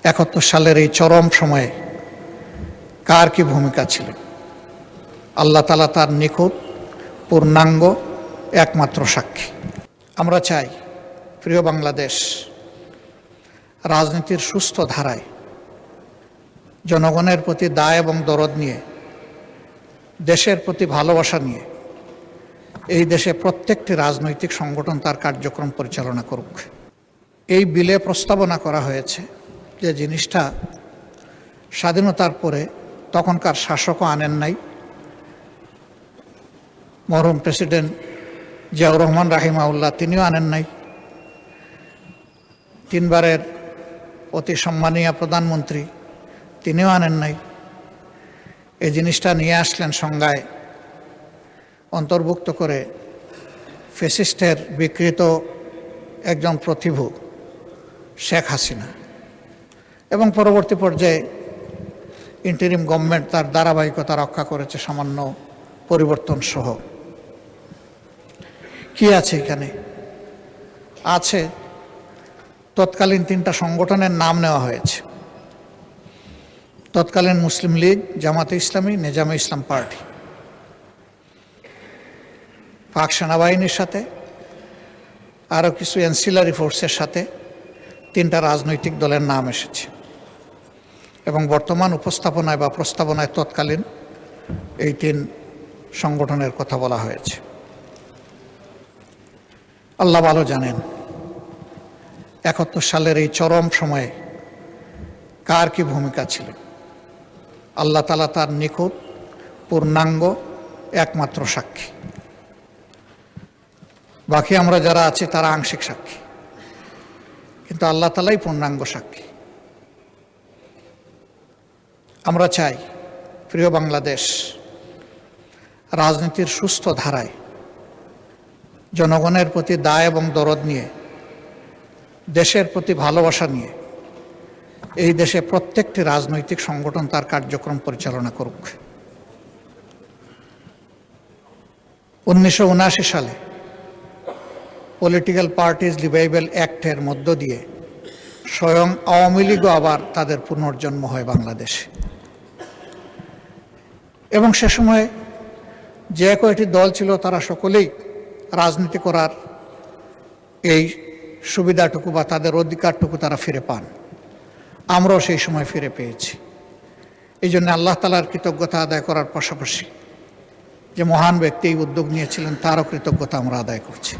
71 সালের এই চরম সময়ে কার কি ভূমিকা ছিল? আল্লাহ তাআলা তার নিখুঁত, পূর্ণাঙ্গ, একমাত্র সাক্ষী। আমরা চাই প্রিয় বাংলাদেশ রাজনীতির সুস্থ ধারায় জনগণের প্রতি দায় এবং দরদ নিয়ে, দেশের প্রতি ভালোবাসা নিয়ে এই দেশে প্রত্যেকটি রাজনৈতিক সংগঠন তার কার্যক্রম পরিচালনা করুক। এই বিলে প্রস্তাবনা করা হয়েছে যে জিনিসটা স্বাধীনতার পরে তখনকার শাসকও আনেন নাই, মরহুম প্রেসিডেন্ট জিয়াউর রহমান রাহিমাহুল্লাহ তিনিও আনেন নাই, তিনবারের অতি সম্মানীয় প্রধানমন্ত্রী তিনিও আনেন নাই। এই জিনিসটা নিয়ে আসলেন সংজ্ঞায় অন্তর্ভুক্ত করে ফ্যাসিস্টের বিকৃত একজন প্রতিভু শেখ হাসিনা, এবং পরবর্তী পর্যায়ে ইন্টারিম গভর্নমেন্ট তার ধারাবাহিকতা রক্ষা করেছে সামান্য পরিবর্তন সহ। কি আছে এখানে? আছে তৎকালীন 3টা সংগঠনের নাম নেওয়া হয়েছে: তৎকালীন মুসলিম লীগ, জামাতে ইসলামী, নিজামে ইসলাম পার্টি। পাক সেনাবাহিনীর সাথে আরও কিছু অ্যান্সিলারি ফোর্সের সাথে 3টা রাজনৈতিক দলের নাম এসেছে, এবং বর্তমান উপস্থাপনায় বা প্রস্তাবনায় তৎকালীন এই 3 সংগঠনের কথা বলা হয়েছে। আল্লাহ ভালো জানেন 71 সালের এই চরম সময়ে কার কি ভূমিকা ছিল। আল্লাহ তাআলা তার নিখুঁত, পূর্ণাঙ্গ, একমাত্র সাক্ষী। বাকি আমরা যারা আছি তারা আংশিক সাক্ষী, কিন্তু আল্লাহ তাআলাই পূর্ণাঙ্গ সাক্ষী। আমরা চাই প্রিয় বাংলাদেশ রাজনীতির সুস্থ ধারায় জনগণের প্রতি দায় এবং দরদ নিয়ে, দেশের প্রতি ভালোবাসা নিয়ে এই দেশে প্রত্যেকটি রাজনৈতিক সংগঠন তার কার্যক্রম পরিচালনা করুক। 1979 সালে পলিটিক্যাল পার্টিজ রিভাইভাল অ্যাক্টের মধ্য দিয়ে স্বয়ং আওয়ামী লীগও আবার তাদের পুনর্জন্ম হয় বাংলাদেশে, এবং সে সময় যে কয়টি দল ছিল তারা সকলেই রাজনীতি করার এই সুবিধাটুকু বা তাদের অধিকারটুকু তারা ফিরে পান। আমরাও সেই সময় ফিরে পেয়েছি। এই জন্য আল্লাহ তাআলার কৃতজ্ঞতা আদায় করার পাশাপাশি যে মহান ব্যক্তি এই উদ্যোগ নিয়েছিলেন তারও কৃতজ্ঞতা আমরা আদায় করছি।